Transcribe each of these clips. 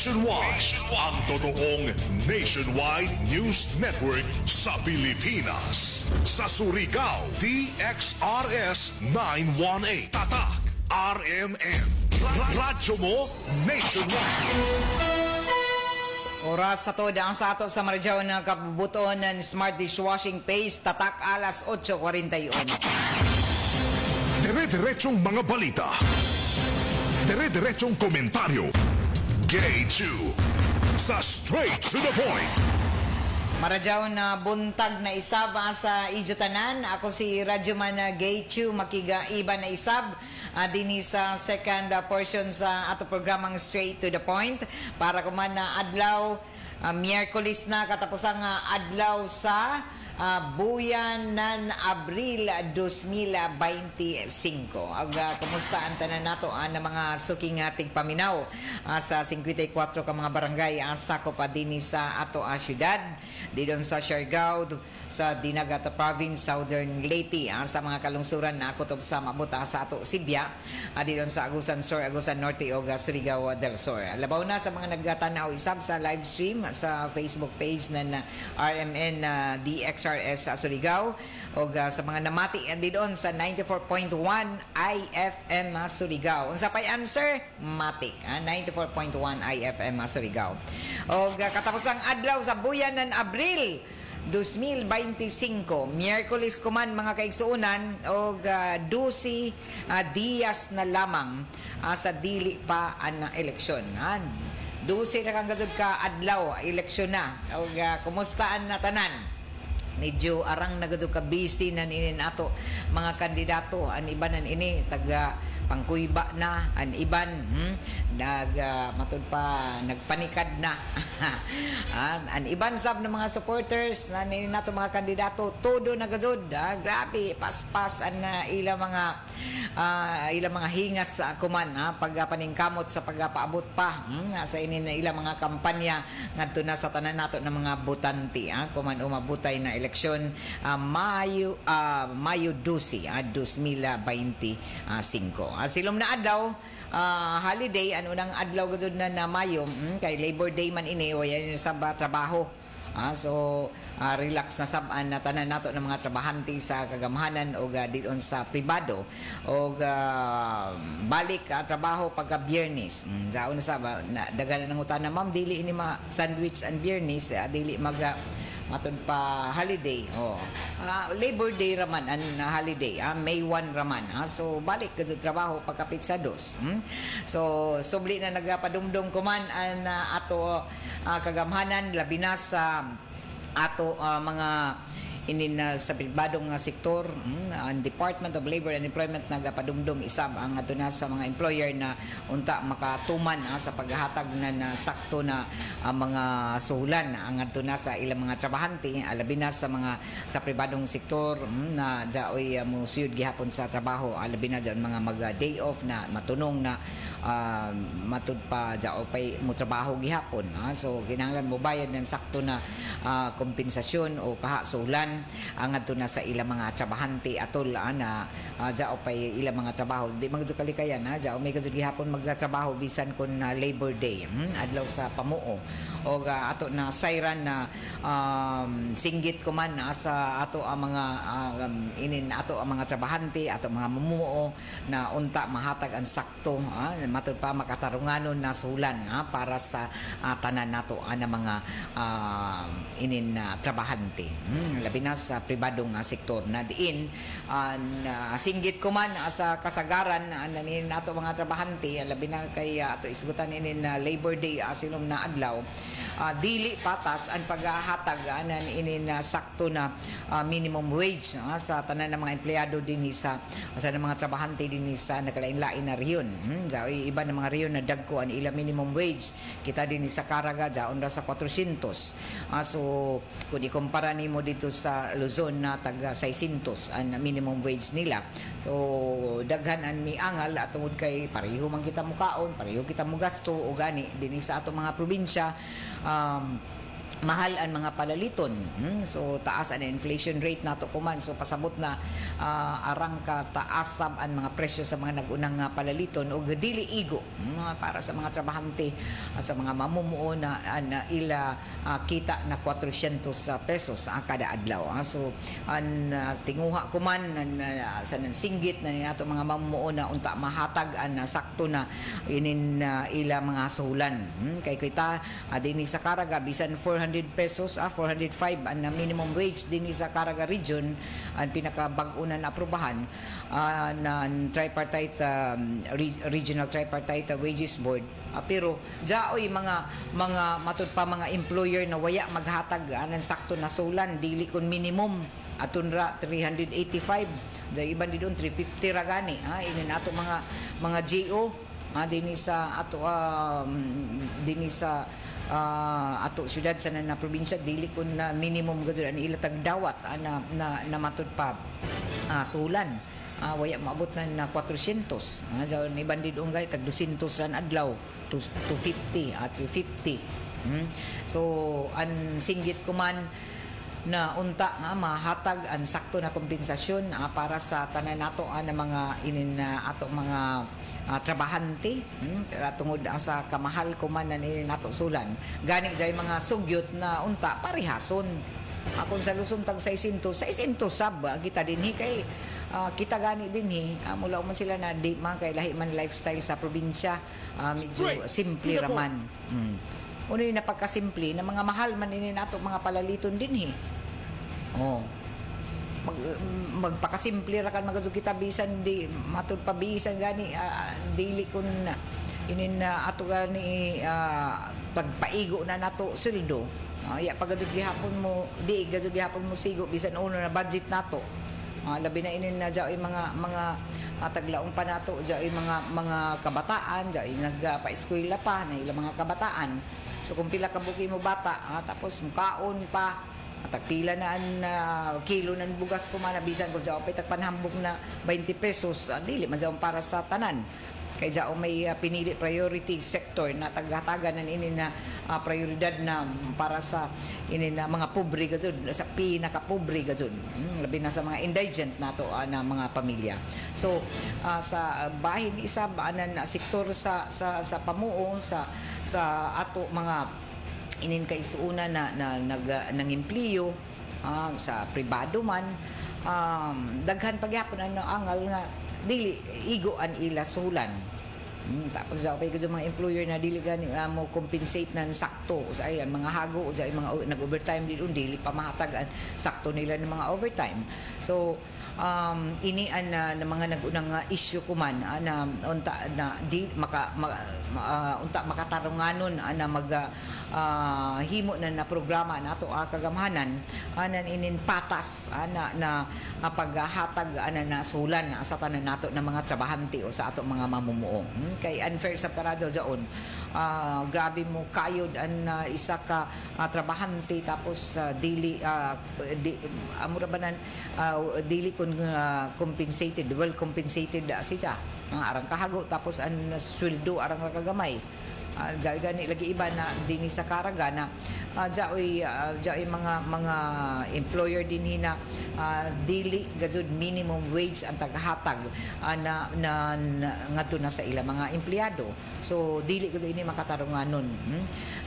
Ang totoong nationwide news network sa Pilipinas. Sa Surigao, DXRS 918. Tatak RMN. Radyo mo nationwide. Oras sa to, ang sa ato sa Marjaw na kabubuton ng Smart Dishwashing Paste, tatak alas 8:41. Dire-diretsong mga balita. Dire-diretsong komentaryo. Gay 2 sa Straight to the Point. Marjaw na buntag na isab sa Ijutanan. Ako si Radyoman Gay 2, makiga iba na isab. Dini sa second portion sa ato programang Straight to the Point. Para kuman na adlaw, Miyerkules na katapusang adlaw sa buyan ng Abril 2025. Kumusta ang tanan nato na mga suking ating paminaw sa 54 ka mga barangay sakop dinhi sa ato syudad didon sa Siargao, sa Dinagat Province, Southern Leyte, sa mga kalungsuran na kutob sa mabot sa ato Sibya, didon sa Agusan Sur, Agusan Norte o Surigao del Sur. Labaw na sa mga nagtanaw isab sa live stream sa Facebook page ng RMN DXRS sa Surigao o sa mga namati didon sa 94.1 IFM Surigao. Unsa pay answer? Matik. 94.1 IFM Surigao. O katapos ang adlaw sa buyan ng Abril 2025, Miyerkules kuman mga kaigsuunan o 12 diyas na lamang sa dili pa ang eleksyon. 12 na kang gasod ka adlaw, eleksyon na. O kumusta ang natanan? Medyo arang nagadto ka busy nan ini nato mga kandidato, an ibanan ini taga pangkuyba na, an iban matud pa nagpanikad na. An iban sab ng mga supporters na ini nato mga kandidato todo nagadud. Grabe paspas an ilang mga hingas sa kuman pagpaningkamot sa pagpaabot pa sa ini na ilang mga kampanya ngadto na sa tanan nato ng mga botante kuman umabutay na eleksyon Mayo 12, 2025. Silom na adlaw, holiday, ang unang adlaw gud na Mayo, kay Labor Day man ini o yan sa trabaho. So relax na saban na tanan nato ng mga trabahante sa kagamhanan o didon sa pribado o balik trabaho pagka Biyernes. Daon na sab daghan ng utana ma'am dili ini ma sandwich and Biyernes dili matod pa holiday. Labor Day raman an holiday, May 1 raman. So balik ka trabaho pagkapit sa 2. So subli na nagapadumdum kuman an ato kagamhanan labi na sa ato mga sa pribadong sektor. Ang Department of Labor and Employment nagapadumdum isab ang ato na sa mga employer na unta makatuman sa paghahatag na sakto na mga suhulan ang ato na sa ilang mga trabahante, labi na sa mga sa pribadong sektor na jaoy musuyod gihapon sa trabaho, labi na dyan mga day off na matunong na matud pa jao pay mo trabaho gihapon. So kinahanglan mo bayad ng sakto na kompensasyon o kaha suhulan ang adto na sa ilang mga trabahante atol na jao pay ilang mga trabaho di magud kalikayan jao may kasud gihapon magtrabaho bisan kun Labor Day adlaw sa pamuo o ato na sayran na singgit ko man sa ato ang mga ato ang mga trabahante ato mga mamumuo na unta mahatag ang sakto matud pa makatarunganon na sulan para sa tanan nato ana mga trabahante labi na sa pribadong sektor na diin singgit ko man sa kasagaran nanin nato mga trabahante labi na kay ato isgutan ini na Labor Day silom na adlaw dili patas ang paghahatag anan ini na sakto na minimum wage sa tanan ng mga empleyado dinhi sa mga trabahante dinhi sa nakalain-lain na rehiyon. Iba ng mga rehiyon na dagko ang ila minimum wage kita dinhi sa Caraga jaon ra sa 400. So kung ikumpara nimo dito sa Luzon na taga 600 ang minimum wage nila. So daghan ang miangal atungod kay pareho man kita mukaon, pareho kita mo gasto o gani dinhi sa ato mga probinsya mahal ang mga palaliton. So taas ang inflation rate nato kuman, so pasabot na arang ka taas sab ang mga presyo sa mga nagunang palaliton ug dili igo para sa mga trabahante, sa mga mamumuo na ila kita na 400 pesos kada adlaw. So an tinguha kuman sa singgit na nato mga mamumuo na unta mahatag ang sakto na inin ila mga suhulan. Kay kita dinhi sa Caraga bisan 400 pesos 405 ang minimum wage din sa Caraga region ang pinakabag-una na aprubahan na tripartite regional tripartite wages board. Pero jaoy mga matud pa mga employer na waya maghatag ng sakto na sulan dili kun minimum aton ra 385 da iban didon 350 ra gani ini nato mga GO dinhi sa ato dinhi sa ato syudad sa na probinsya dili kun na minimum gud ani ila tagdawat na matud pa sulan waya maabot na 400 jaw ni bandid ungay tag 200 ran adlaw 250 350 so an singgit kuman na unta mahatag ang sakto na kompensasyon para sa tanan nato na mga inin ato mga trabahante tungod sa kamahal kuman na nato sulan gani jay mga sugyot na unta parihason akon sa Luzon tag 600 sab kita dinhi kay kita gani dinhi mula man sila na di man kay lahi man lifestyle sa probinsya medyo simple raman uno yung napagkasimple na mga mahal man ini nato mga palaliton dinhi magpakasimple ra kan magadto kita bisan di matud pa bisan gani dili kun inin ato gani pagpaigo na nato sweldo ya pagadto gihapon mo di gadto gihapon mo sigo bisan uno na budget nato labi na inin na jaoy mga taglaong pa nato jaoy mga kabataan jaoy nagpa-eskwela pa na ilang mga kabataan so kung pila ka buki mo bata tapos mukaon pa tagpila na kilo ng bugas ko man bisan ko jaw pay tagpanhambog na 20 pesos dili man jaw para sa tanan kay jaw may pinili priority sector na taghatagan ini na prioridad na para sa ini na mga pobre gajud sa pinaka-pobre gajud labi na sa mga indigent nato na mga pamilya so sa bahin isa anan sektor sa pamuo sa ato mga inin kay suuna na nang-empleo sa pribado man daghan pagyapon ang angal nga dili igo an ila sulan tapos daw pay mga employer na dili gani mo compensate nan sakto sa ayan mga hago o mga nag-overtime dili pa mahatag sakto nila ng mga overtime so ini na mga nagunang issue kuman na unta na di unta makatarunganon na himo na programa nato kagamhanan anan inin patas na paghatag na sulan sa tanan nato ng mga trabahante o sa ato mga mamumuo kay unfair sa karado jaon grabe mo kayod an isa ka trabahante tapos dili amura banan dili kun compensated well compensated siya arang kahago tapos an sweldo arang kagamay jay gani lagi iba na dinhi sa Caraga na jaoy mga employer dinhi na dili gajud minimum wage ang tagahatag na ngadto na sa ila mga empleyado so dili gajud ini makatarunganon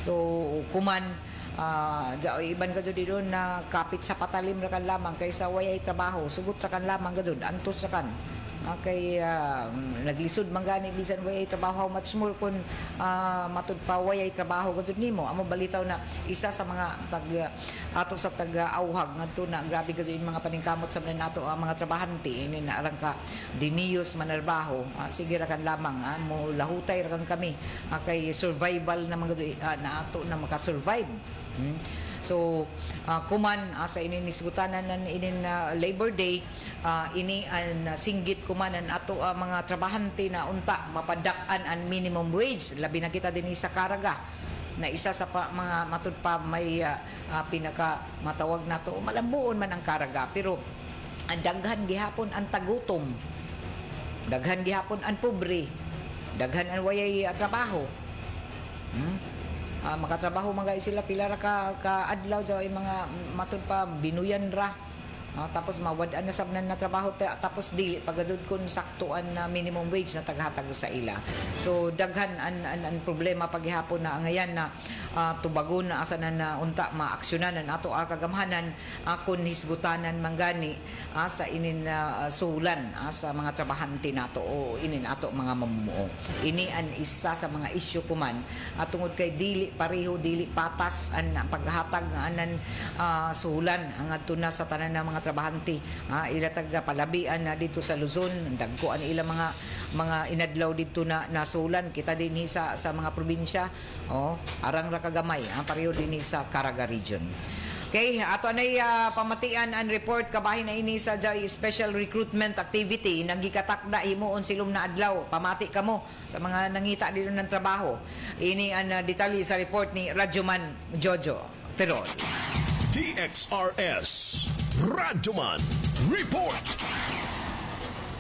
so kuman jaoy iban gajud didon na kapit sa patalim ra kan lamang kaysa wayay trabaho sugot ra kan lamang gajud antos ra kan kay naglisod man gani bisan wayay trabaho how much more kun matud pa wayay trabaho gajud nimo amo balitaw na isa sa mga ato sa tag-auhag ngadto na grabe gajud mga paningkamot sa nato mga trabahante ini na arang ka diniyos manarbaho sige ra kan lamang mo lahutay ra kan kami kay survival na mga na ato na maka-survive so kuman sa ininisgutanan ng Labor Day ini an singgit kuman an ato mga trabahante na unta mapadak-an ang minimum wage labi na kita dinhi sa Caraga na isa sa mga matud pa may pinaka matawag nato malambuon man ang Caraga pero ang daghan gihapon ang tagutom daghan gihapon ang pobre daghan ang wayay trabaho makatrabaho mga sila pila ra ka adlaw daw ay mga matud pa binuyan ra. Tapos mawad-an na sabnan na trabaho tapos dili pagadud kun saktuan na minimum wage na taghatag sa ila. So daghan an problema paghihapon na ngayon na tubagon na asa na unta maaksyonan ato kagamhanan kun hisgutanan manggani sa inin sulan sa mga trabahante nato o inin ato mga mamumuo. Ini an isa sa mga isyu kuman tungod kay dili pareho dili patas an paghatag anan sulan ang adto na sa tanan ng mga trabahante. Ila taga palabian na dito sa Luzon, dagko an ila mga inadlaw dito na nasulan kita dinhi sa mga probinsya. Arang ra kagamay pareho dinhi sa Caraga region. Okay, ato anay pamatian ang report kabahin na ini sa special recruitment activity nagikatakda himuon silom na adlaw. Pamati kamo sa mga nangita dito ng trabaho. Ini ang detalye sa report ni Radyoman Jojo Ferrol. TXRS Radyoman Report.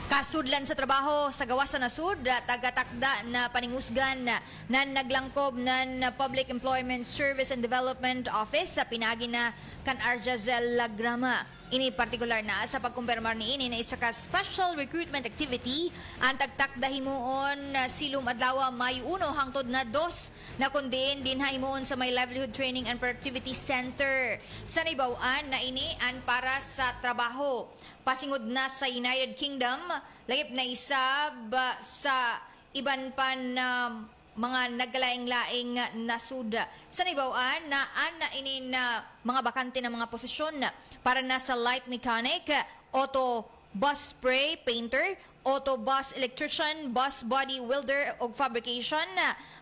Kasudlan sa trabaho sa gawas sa nasud, tagatakda na paningusgan na naglangkob ng Public Employment Service and Development Office sa pinagi na kan Arjazel Lagrama. Ini partikular na sa pagkumpirmar ni ini na isa ka special recruitment activity ang tagtakda himuon silum adlaw May 1 hangtod na 2 na kundiin din himuon sa may Livelihood Training and Productivity Center sa Nibawaan na ini an para sa trabaho. Pasingod na sa United Kingdom, lagip na isab sa iban pa na mga naglaing-laing nasuda. Sa Nibawaan na ini na mga bakante na mga posisyon para na sa light mechanic, auto bus spray painter, auto bus electrician, bus body welder o fabrication,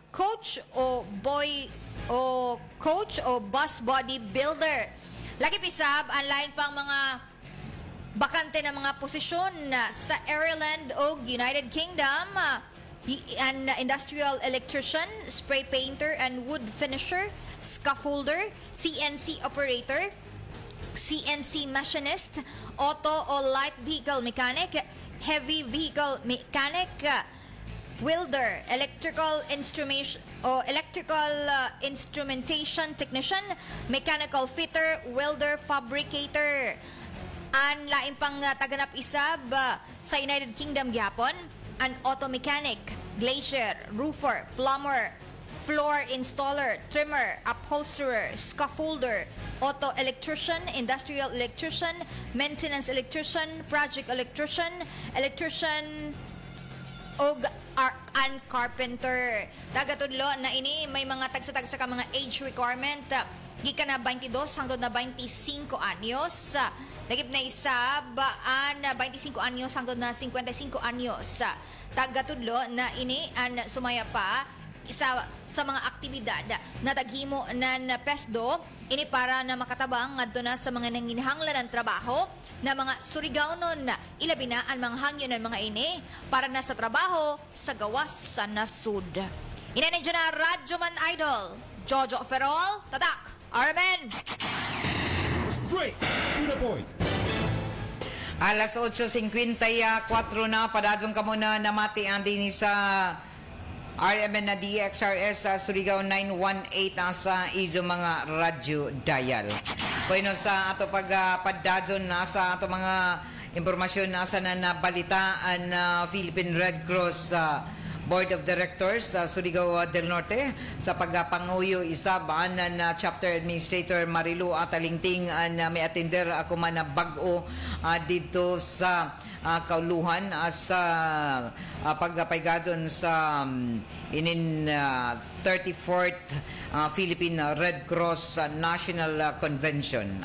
coach o bus body builder. Lagip isab ang lain pang mga bakante na mga posisyon sa Ireland o United Kingdom, an industrial electrician, spray painter and wood finisher, scaffolder, CNC operator, CNC machinist, auto o light vehicle mechanic, heavy vehicle mechanic, welder, electrical instrumentation technician, mechanical fitter, welder, fabricator. Ang laing pang taganap isab sa United Kingdom gihapon, an auto mechanic, glacier, roofer, plumber, floor installer, trimmer, upholsterer, scaffolder, auto electrician, industrial electrician, maintenance electrician, project electrician, og and carpenter. Tagatudlo na ini may mga tagsa-tagsa ka mga age requirement gikan na 22 hangtod na 25 anyos. Lagip na isab an 25 anyos hangtod na 55 anyos. Tagatudlo na ini an sumaya pa isa sa mga aktibidad na taghimo ng PESDO ini para na makatabang ngadto na sa mga nanginhanglan ng trabaho na mga surigawnon ilabi na ang mga hangyon ng mga ini para na sa trabaho sa gawas sa nasud. Inanadyo na Radyoman Idol Jojo Ferrol, tatak Armen. Straight to the point. Alas 8:54 na padadong kamo na namati ang din sa RMN na DXRS sa Surigao 918 sa izo mga radyo dial. Bueno sa ato pagpadadon na sa ato mga impormasyon na sa nabalitaan na Philippine Red Cross Board of Directors sa Surigao del Norte sa pagpanguyo isabaan na Chapter Administrator Marilu Atalingting na may atender ako man na bag-o dito sa kauluhan sa pagpaygadon sa 34th Philippine Red Cross National Convention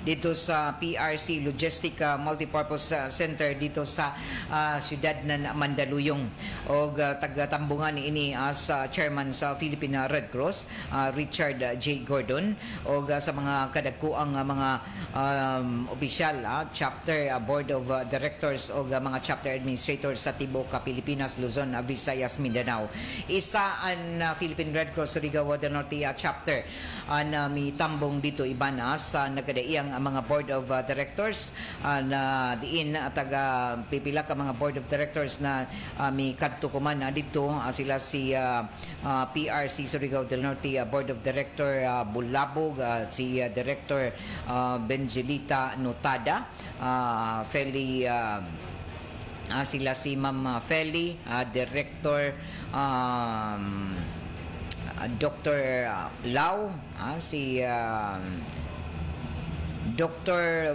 dito sa PRC Logistic Multipurpose Center dito sa siyudad ng Mandaluyong o tagatambungan ini sa chairman sa Philippine Red Cross Richard J. Gordon o sa mga kadagkuang mga opisyal chapter board of directors o mga chapter administrators sa Tibuok, Pilipinas, Luzon, Visayas, Mindanao. Isa ang Philippine Philippine Red Cross Surigao del Norte chapter na mi tambong dito iban sa nagkadaiyang mga board of directors na diin taga pipila ka mga board of directors na mi kadto kuman dito sila si PRC Surigao del Norte Board of Director Bulabog, si Director Benjelita Notada, Feli sila si Ma'am Feli, Director Dr. Lau, si Dr.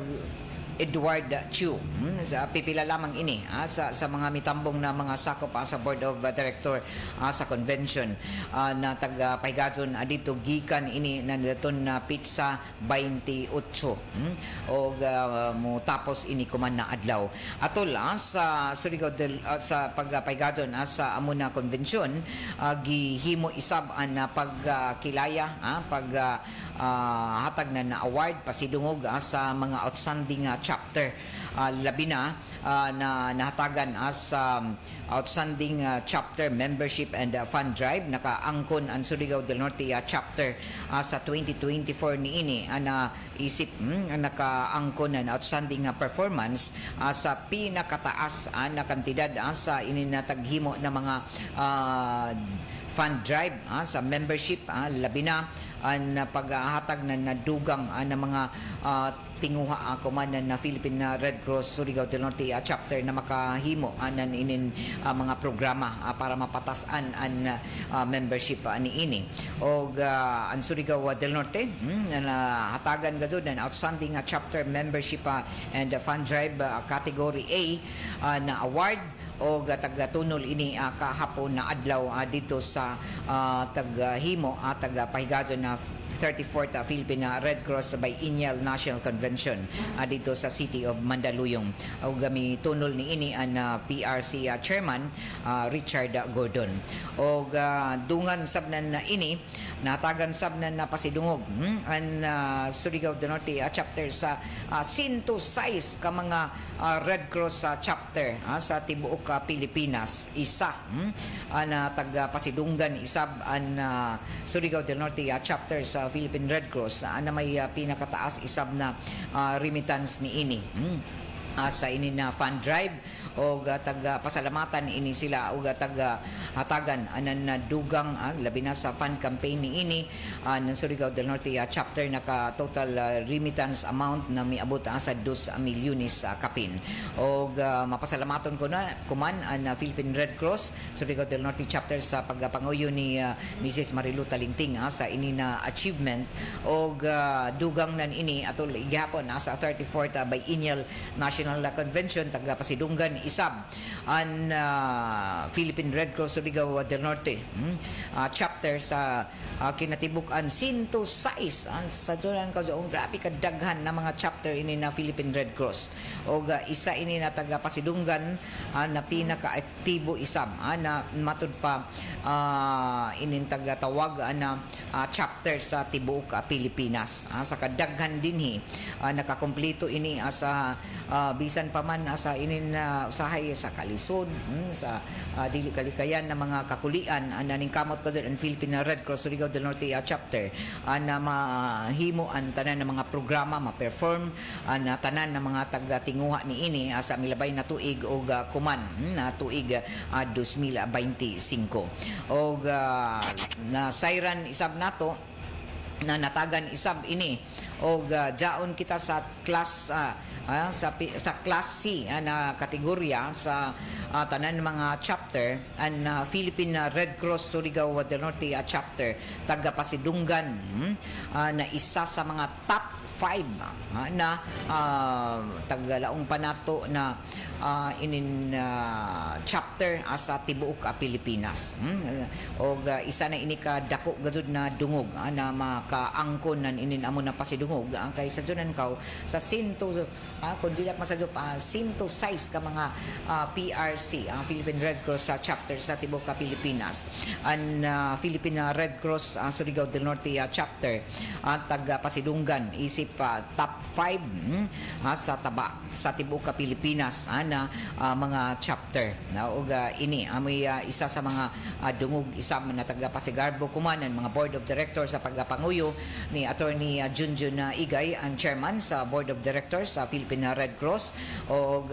Edward Chu. Sa pipila lamang ini sa mga mitambong na mga sakop sa Board of Director sa convention na taga-pahigadson dito gikan ini na daton na pizza 28 o mo tapos ini kuman na adlaw atol sa Surigao sa pagpahigadson sa amo na convention gihimo isab na pagkilaya hatag na award pasidungog sa mga outstanding chapter labi na nahatagan as outstanding chapter membership and fund drive nakaangkon ang Surigao del Norte chapter sa 2024 niini na isip nakaangkon ang outstanding performance sa pinakataas na kantidad sa ininataghimo na mga fund drive sa membership labi na ang paghahatag na nadugang na mga tinguha kumanan na Philippine Red Cross Surigao del Norte chapter na makahimo anan inin mga programa para mapatasan ang membership niini og ang Surigao del Norte na hatagan gazud ang outstanding chapter membership and fund drive category A na award o tagatunol ini kahapon na adlaw dito sa taghimo tagapahigadson na 34th Philippine Red Cross Biennial National Convention dito sa City of Mandaluyong. O gami tunol ni ini ang PRC Chairman Richard Gordon. O dungan sabnan na ini natagan sabnan na pasidungog ang Surigao del Norte chapter sa 106 ka mga Red Cross chapter sa tibuok Pilipinas. Isa na taga pasidunggan isab ang Surigao del Norte chapter sa Philippine Red Cross na may pinakataas isab na remittance ni ini sa ini na fund drive o taga pasalamatan ini sila o taga hatagan anan na dugang labi na sa fund campaign ni ini ng Surigao del Norte chapter naka total remittance amount na miabot sa 2 milyones kapin o mapasalamaton ko na kuman ang Philippine Red Cross Surigao del Norte chapter sa pagpanguyo ni Mrs. Marilu Talingting sa ini na achievement o dugang nan ini atol igapon sa 34th Biennial National Convention taga pasidunggan isab ang Philippine Red Cross Surigao del Norte chapter sa kinatibukan 106 sa dulan ka ang grabe kadaghan na mga chapter ini na Philippine Red Cross o isa ini na taga pasidunggan na pinaka-aktibo isab na matud pa inin taga tawag na chapter sa tibuok Pilipinas sa kadaghan dinhi nakakompleto ini sa bisan pa man sa inin usahay sa kalisod sa dili kalikayan na mga kakulian naning kamot ko ang Philippine Red Cross Surigao del Norte chapter na mahimo ang tanan ng mga programa ma-perform na tanan ng mga taga-tinguha ni ini sa milabay na tuig o kuman na tuig 2025 o na sayran isab nato na natagan isab ini o jaon kita sa class sa class C na kategorya sa tanan mga chapter ang Philippine Red Cross Surigao del Norte chapter taga pasidunggan na isa sa mga top 5 na taggalaong panato na inin chapter sa tibuok Pilipinas o isa na ini ka dako gazud na dungog na makaangkon nan inin amo na pasidungog kay sa junan kaw sa 100 kun dili masadyo pa 106 ka mga PRC Philippine Red Cross chapter sa tibuok Pilipinas ang Philippine Red Cross Surigao del Norte chapter taga pasidunggan isip isip top 5 sa tibuok ka Pilipinas na mga chapter na ug ini amoy isa sa mga dungog isam na taga Pasigarbo kuman ang mga board of directors sa pagpanguyo ni Attorney Junjun Igay ang chairman sa board of directors sa Philippine Red Cross ug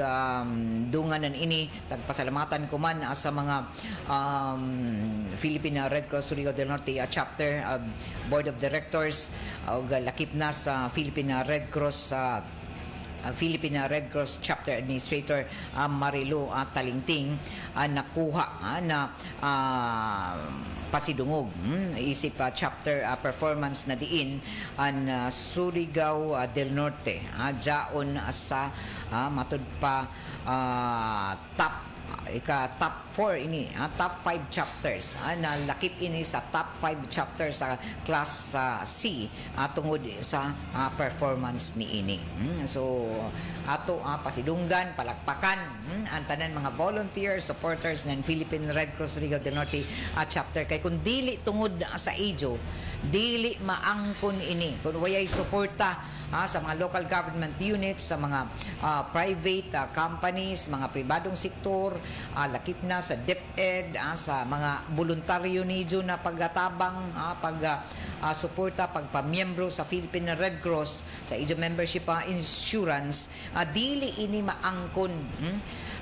dunganan ini tagpasalamatan kuman sa mga Philippine Red Cross Surigao del Norte chapter board of directors ug lakip na sa Philippine Red Cross Philippine Red Cross Chapter Administrator Marilu Talingting nakuha na pasidungog isip chapter performance na diin ang Surigao del Norte jaon sa matud pa top 4 ini top 5 chapters na lakip ini sa top 5 chapters sa class C tungod sa performance ni ini. So ato pasidunggan palakpakan ang tanan mga volunteers supporters ng Philippine Red Cross Surigao del Norte chapter kay kun dili tungod sa ijo dili maangkon ini kun wayay suporta sa mga local government units, sa mga private companies, mga pribadong sektor, lakip na sa DepEd, sa mga voluntaryo nidyo na pagtabang, suporta, pagpamiyembro sa Philippine Red Cross, sa ijo membership insurance, dili ini maangkon.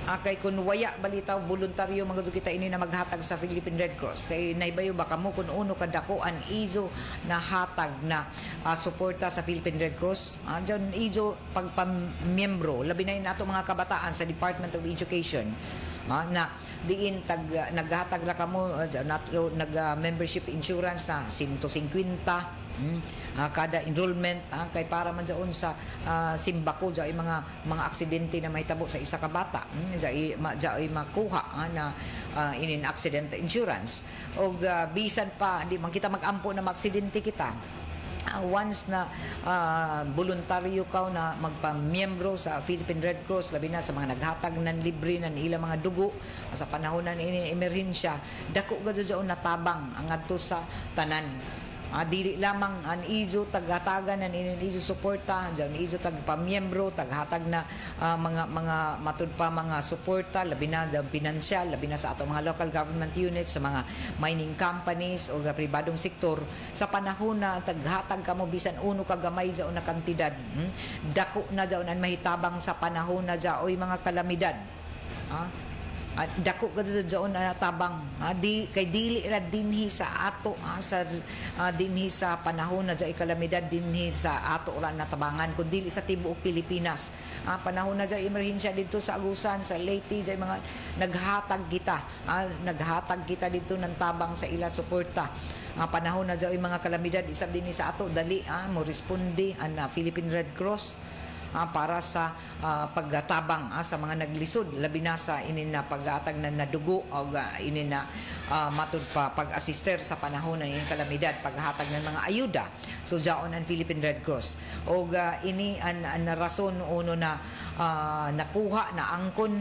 Kay kun waya balitaw voluntaryo magud kita ini na maghatag sa Philippine Red Cross kay naibayo baka mo kun uno kadako an izo na hatag na suporta sa Philippine Red Cross diyan izo pagpamiyembro labi na nato mga kabataan sa Department of Education na diin naghatag ra kamo nag membership insurance na 150 kada enrollment kay para man daon sa simbako jay mga aksidente na mahitabo sa isa ka bata jay makuha na inin accident insurance og bisan pa di man kita magampo na maaksidente kita once na voluntaryo ka na magpamiyembro sa Philippine Red Cross labi na sa mga naghatag ng libre ng ilang mga dugo sa panahon na ini emerhensya dako gado natabang ang adto sa tanan. Dili lamang an izo taghatagan an izo suporta diyan izo tagpamiyembro taghatag na mga matud pa mga suporta labi na pinansyal labi na sa ato mga local government units sa mga mining companies o pribadong sektor sa panahon na taghatag kamo bisan uno ka gamay jaon na kantidad dako na jaon an mahitabang sa panahon na jaoy mga kalamidad dako kadto jaon na tabang di kay dili ra dinhi sa ato sa dinhi sa panahon na jay kalamidad dinhi sa ato ra natabangan kun dili sa tibuok Pilipinas panahon na jay emerhensya dito sa Agusan sa Leyte jay mga naghatag kita dito ng tabang sa ila suporta panahon na jay mga kalamidad isab dinhi sa ato dali mo responde ang Philippine Red Cross para sa pagtabang sa mga naglisod labi na sa inin na pag-atag na nadugo o inin na matud pa pag-assister sa panahon ng kalamidad paghatag ng mga ayuda so jaon ang Philippine Red Cross o ini ang rason uno na nakuha na angkon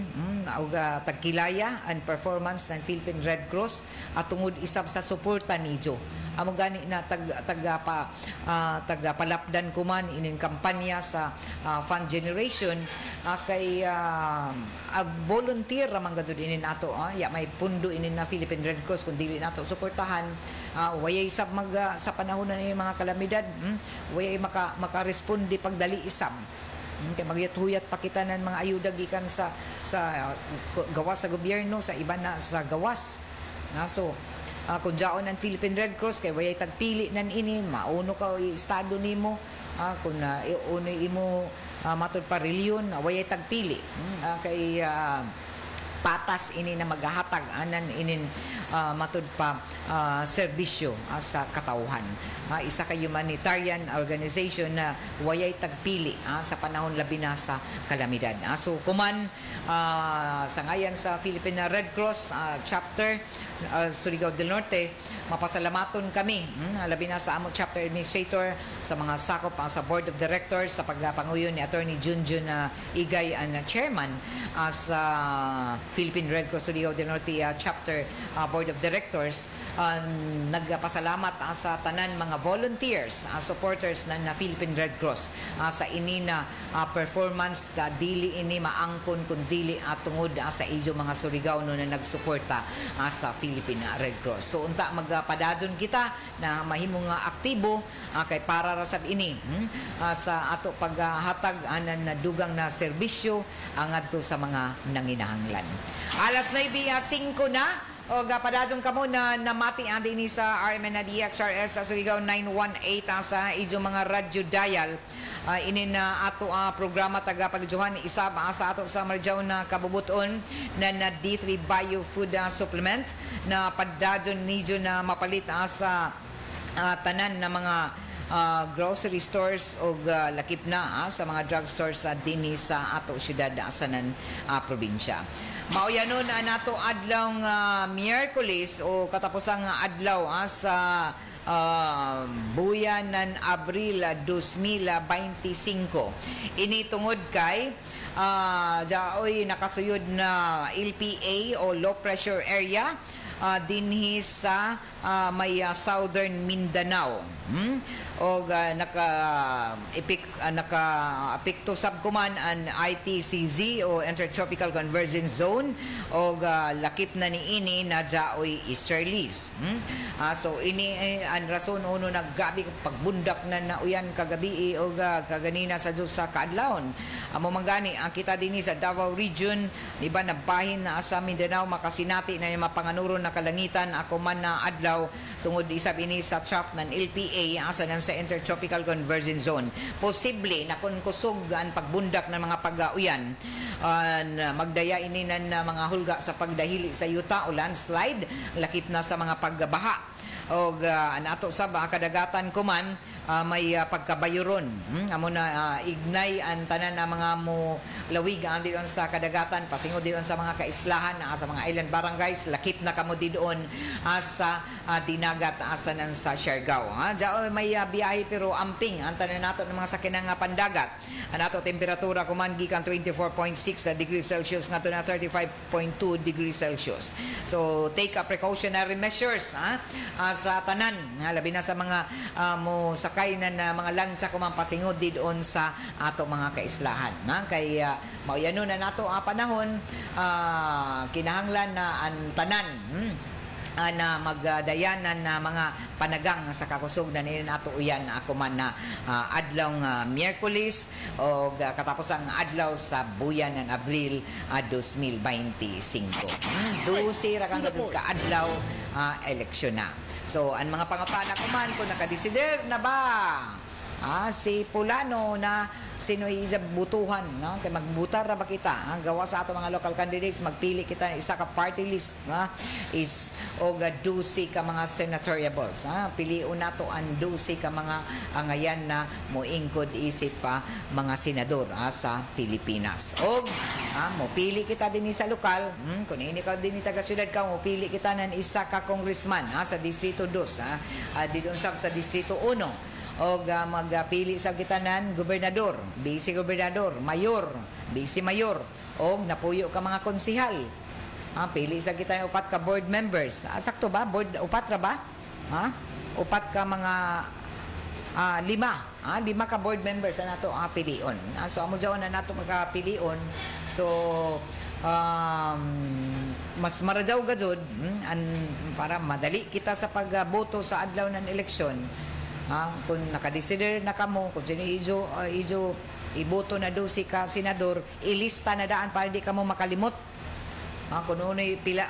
o tagkilaya ang performance ng Philippine Red Cross at tungod isab sa suporta nijo amo gani na tagapalapdan kuman inin kampanya sa fund generation kay volunteer ramang gajud inin nato may pundo inin na Philippine Red Cross kun dili nato suportahan wayay sab sa panahon na mga kalamidad wayay makaresponde pagdali isab kay magyat-huyat pa kita ng mga ayuda gikan sa gawas sa gobyerno sa iba na sa gawas so kung jaon ang Philippine Red Cross kay wayay tagpili nan ini mauno ka estado nimo kung uno imo matud pa reliyon wayay tagpili kay patas ini na maghahatag anan inin matud pa serbisyo sa katawhan isa ka humanitarian organization na wayay tagpili sa panahon labi na sa kalamidad so kuman sa ngayan sa Philippine Red Cross chapter Surigao del Norte mapasalamaton kami labi na sa amo chapter administrator sa mga sakop sa board of directors sa pagpanguyo ni Attorney Junjun Igay ang chairman sa Philippine Red Cross Surigao del Norte chapter board of directors, nagpasalamat sa tanan mga volunteers, supporters na Philippine Red Cross sa ini na performance dili ini maangkon kun dili tungod sa ijo mga Surigao na nagsuporta sa Philippine Red Cross. So unta magpadadon kita na mahimong aktibo kay para ra sab ini sa ato paghatag anan na dugang na serbisyo ngadto sa mga nanginahanglan. Alas 9:05 na o gapadadong kamo na namati din sa RMN na DXRS sa Surigao 918 sa ijo mga radyo dial. Ini na ato programa taga pagjuhan isa sa ato sa Marjaw na kabubuton na D3 Bio Food Supplement na padadon nijo na mapalit sa tanan na mga grocery stores o lakip na sa mga drugstores dinhi sa ato syudad asanan probinsya. Mauyanon nato adlaw Miyerkules o katapusang adlaw sa buyan ng Abril 2025. Ini tungod kay jaoy nakasuyod na LPA o low pressure area dinhi sa may Southern Mindanao. O naka-apekto sabkuman ang ITCZ o Intertropical Convergence Zone o lakip na ni ini na jaoy easterlies. So ini ang rason uno naggabi pagbundak na nauyan kagabi o kaganina sa Diyos sa kaadlawon. Amo mangani ang kita dinhi sa Davao Region, di ba nabahin na sa Mindanao makasinati na yung mapanganuro na kalangitan ako man na adlaw tungod isab ini sa trough ng LPA asa nan sa Intertropical Convergence Zone. Posible na kung kusog ang pagbundak ng mga pag-uyan, magdaya ini ng mga hulga sa pagdahili sa yuta o landslide, lakip na sa mga pagbaha. O nato sa kadagatan kuman may pagkabayuron. Amo na ignay ang tanan na mga mo lawig diyon sa kadagatan, pasingod diyon sa mga kaislahan sa mga island barangays, lakip na kamo diyon sa dinagat asanan sa Siargao. Diyo may biyahe pero amping ang tanan nato ng mga sakinang pandagat. Ang ato temperatura kuman gikan 24.6 degrees Celsius ngadto na 35.2 degrees Celsius. So take a precautionary measures sa tanan, labi na sa mga mo sakay na mga lancha kuman pasingod diyon sa ato mga kaislahan. Kay mauyanon na nato panahon, kinahanglan na ang tanan na magdayanan na mga panagang sa kakusog na nila nato uyan ako man na adlaw Miyerkules o katapos ang adlaw sa buyan ng Abril 2025. 12 ra kang ka adlaw eleksyon na. So ang mga pangutana ko man kung nakadesider na ba si Pulano na sino butuhan, no? Kay magbutar ra ba kita gawa sa ato mga local candidates, magpili kita isa ka party list is o 12 ka mga senatoriables, piliun nato ang 12 ka mga angayan na moingkod isip pa mga senador sa Pilipinas. O mo pili kita din sa lokal, kung ini ka din taga syudad ka, mo pili kita ng isa ka congressman sa distrito 2, didon sa distrito 1. O magpili sa gitanan gobernador, vice gobernador, mayor, vice mayor, o napuyo ka mga konsihal. Pili sa gitanan upat ka board members. Sakto ba? Board upat ra ba? Upat ka mga 5 ka board members na nato pilion. So amo jaw na nato magapilion. So mas marajaw gajud para madali kita sa pagboto sa adlaw ng eleksyon. Kung nakadesider na kamo, kung sino ijo iboto na 12 ka senador, ilista na daan para di kamo makalimot. Kung ano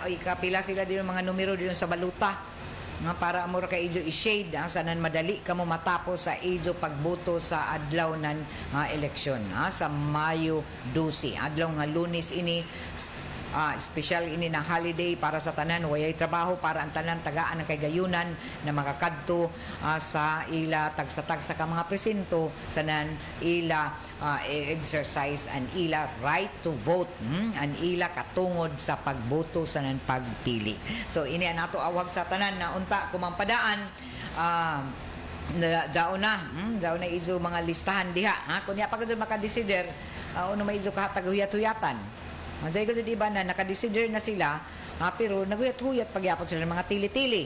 ikapila sila din mga numero din sa baluta, para amor ka ijo i-shade sanan madali kamo matapos sa ijo pagboto sa adlaw ng eleksyon sa Mayo 12. Adlaw nga Lunes ini, special ini na holiday para sa tanan, wayay trabaho para ang tanan tagaan ng kagayunan na makakadto sa ila tagsa-tagsa ka mga presinto sanan ila exercise and ila right to vote, and ila katungod sa pagboto sanan pagpili. So ini nato awag sa tanan na unta kumampadaan daw na izo mga listahan diha kunya pag makadesider uno may izo kahatag huyat-huyatan. Mansay ko iba na nakadesider na sila Pero naguyat-huyat pagyapon sila ng mga tili-tili.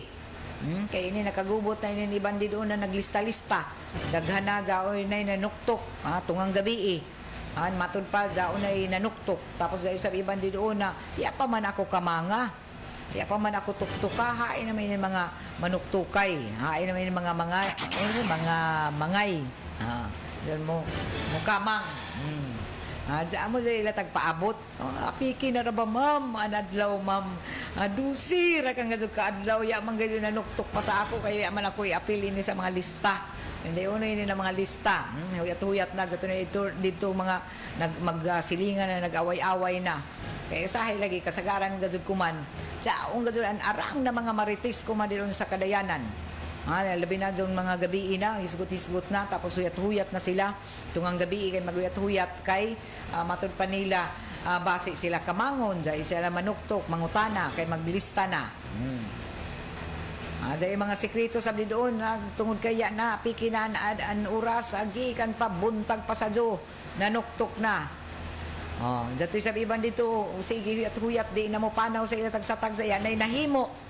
Kaya ini nakagubot na ini iban di doon na naglista-lista. Daghan na daon na nanuktok, tungang gabi matud pa daon na nanuktok. Tapos dahil sa iban di doon na, ya pa man ako kamanga. Ya pa man ako tuktuka, hain naman yung mga manuktukay. Hain naman yung mga mangay. Diyan mo kamang. Diyan mo sila tagpaabot. Apiki na ba, ma'am? Anadlaw, ma'am. Dusi, rakang gazog ka adlaw. Yaman gazog na nuktok pa sa ako. Kaya yaman ako i-apil ini sa mga lista. Hindi uno ini na mga lista. Huyat-huyat na. Dito mga magsilingan na, nag-away-away na. Kaya usahay lagi, kasagaran gazog kuman. Diyaong gazog ang arang na mga marites kuman dito sa Kadayanan. Labi na dyan mga gabi na, hisgot-hisgot na, tapos huyat-huyat na sila. Tungang gabi kay maguyat-huyat kay matud pa nila, base sila kamangon, dyan sila manuktok, mangutana, kay maglista na. Dyan mga sekreto sabi doon, tungod kaya na, pikinan an oras, agi kan pa, buntag pa sa jo, nanuktok na. Dyan sabi iban dito, sige huyat-huyat, di na mo panaw sa ila tagsatag sa yan, ay nahimo.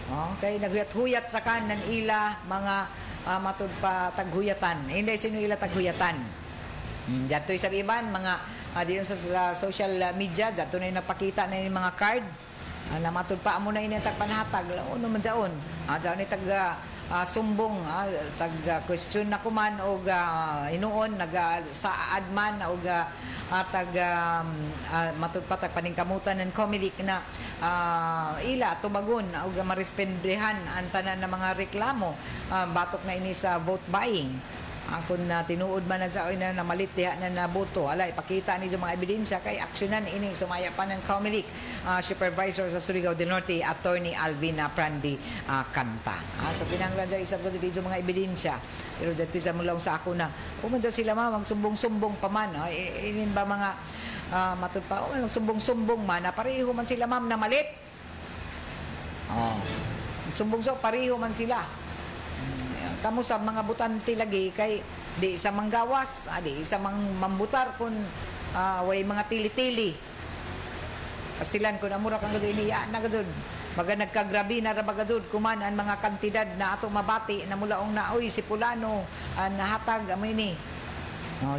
Okay, naghuyat-huyat rakan ng ila mga matud pa taghuyatan. Hindi sino ila taghuyatan. Dato'y sa iban mga diyon sa social media, dato na napakita na yung mga card na matud pa amo na ini tagpanhatag. Ano man daon? Daon ni tag sumbong, tag question na kuman og inuon nag-saad man og matud pa tag paningkamutan ng comic na ila tubagon og marespondehan ang tanan ng mga reklamo batok na ini sa vote buying. Kung tinuod man na sa oy na namalit diha na naboto, ala ipakita ni sa mga ebidensya kay aksyonan ini sumaya pa ng Comelec supervisor sa Surigao del Norte, Attorney Alvin Prandi Canta. So kinahanglan sa isang video mga ebidensya. Pero dito sa mulaw sa ako na kung sila magsumbong-sumbong pa man, inin ba mga matud pa sumbong-sumbong man, pareho man sila ma'am na malit. Sumbong-sumbong pareho man sila. Kamu sa mga butante lagi kay di sa manggawas, di sa mambutar kun way mga tili-tili. Pasilan ko na mura kang gud iniya na gud. Baga nagkagrabi na ra bagazud kuman ang mga kantidad na ato mabati na mulaong na oy si Pulano nahatag amo ini.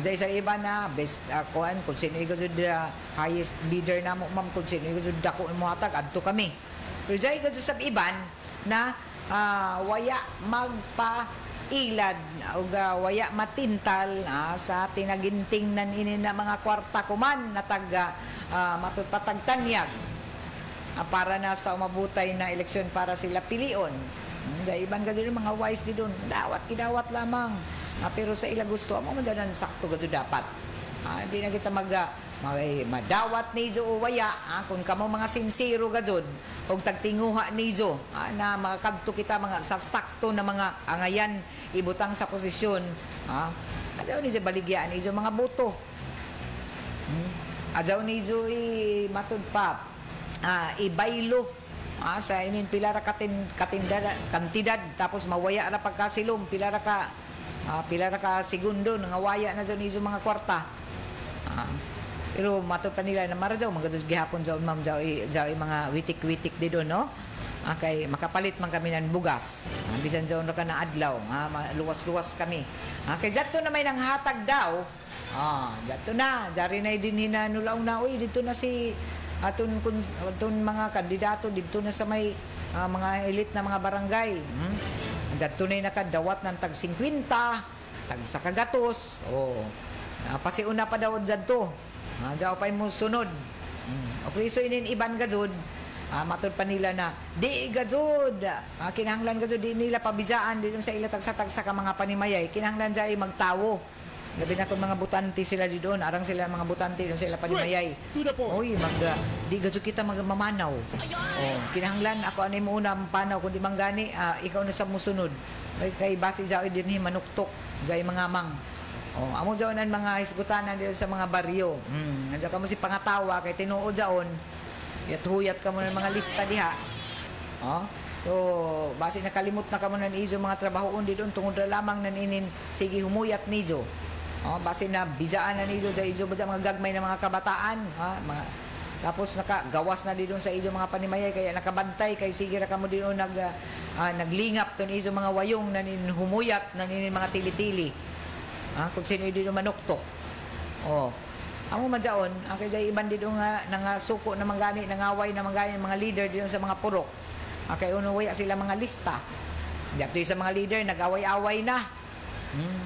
Dahil sa iba na best kuan kung sino gud highest bidder na mo ma'am kung sino gud dako mo hatag adto kami. Pero dahil gud sa iban na waya magpailad o waya matintal sa tinaginting nan ini na mga kwarta kuman na taga matutpatagtanyag para na sa umabutay na eleksyon para sila pilion. Dahil iban gado mga wise di doon, kidawat lamang. Pero sa ila gusto, amo man sakto gado dapat. Di na kita madawat ni Jo o waya kung kamo mga sincero gajod og tagtinguha ni Jo na makakadto kita mga sasakto na mga angayan ibutang sa posisyon ajaw ni Jo baligya ni Jo mga boto ajaw ni Jo matud pa ibaylo sa inin pilara kantidad tapos mawaya ra pagkasilom pilara ka segundo nga waya na Jo ni Jo mga kwarta. Pero matud pa nila na mara daw mga gihapon daw ma'am daw mga witik-witik di doon no. Kay makapalit man kami ng bugas. Bisan daw ka na adlaw, luwas-luwas kami. Kay jadto na may nang hatag daw. Jadto na, jari na din hinanulaw na oy dito na si atun mga kandidato dito na sa may mga elite na mga barangay. Jadto na nakadawat ng tag 50, tag sa kagatos. Pasiuna pa daw jadto. Diyaw pa mo sunod. Okay, so inin iban gajud. Matud pa nila na di gajud. Kinahanglan gajud di nila pabijaan dito sa ila tagsa-tagsa ka mga panimayay. Kinahanglan jay magtawo. Labi na kung mga butante sila di doon. Arang sila mga butante doon sa ila panimayay. Oy, di gajud kita magmamanaw. Kinahanglan ako ani mo una panaw kundi manggani ikaw na sa musunod. Kay base jay dinhi manuktok jay mga mang. Amo jaon ang mga hisgutanan dito sa mga baryo. Nandiyan ka mo si pangatawa kay tinuod jaon. Huyat ka mo ng mga lista diha. So, base nakalimot na ka mo ng izo mga trabahoon di doon tungod na lamang naninin sige humuyat nijo. Base na bijaan na nijo dahil izo mga gagmay na mga kabataan, mga Tapos nakagawas na dito sa ijo mga panimayay kaya nakabantay kay sige ra kamo dito naglingap ton ijo mga wayong na humuyat na mga tili-tili. Kung sino dito manuktok. Amo man jaon, ang kay iban dito nga suko na mangani nangaway na mangani mga leader dito sa mga purok. Kay uno waya sila mga lista. Dito sa mga leader nag-away-away na.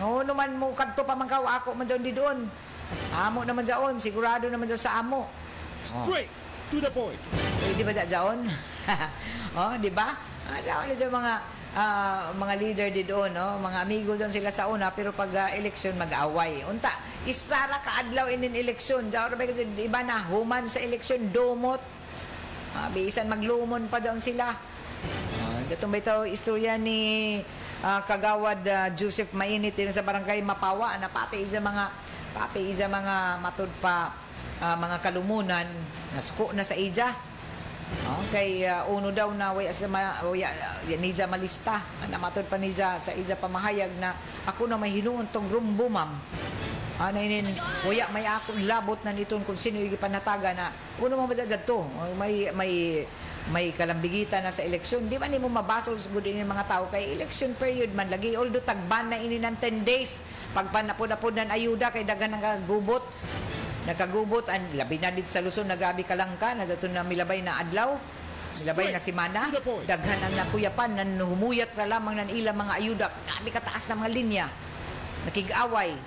Naman mo kadto pa man ako man jaon di doon. Amo naman jaon, sigurado naman jaon sa amo. Straight to the point. Di ba jaon? Di ba? Jaon sa mga leader di doon, mga amigo doon sila sa una, pero pag eleksyon mag-away. Unta, isara ka adlaw inin eleksyon. Jaon ba kasi iba na human sa eleksyon dumot. Bisan maglumon pa doon sila. Datong ba ito istorya ni Kagawad Joseph Mainit din sa barangay Mapawa na pati isa mga matud pa mga kalumunan nasuko na sa ija. Kay uno daw na waya niya malista na matod pa niya sa ija pamahayag na ako na may hinuon tong rumbo ma'am. Inin waya may akong labot na niton kung sino yung panataga na uno mo ba to may kalambigitan na sa eleksyon. Di ba ni mo mabasol sa budin ng mga tao kay election period man lagi although tagban na ini ng 10 days pagpanapod-apod ng ayuda kay dagan nakagubot ang labi na dito sa Luzon na grabe kalangka na dato na milabay na adlaw milabay na simana daghan ang nakuyapan nan humuyat ra lamang nan ilang mga ayuda grabe kataas na mga linya nakig-away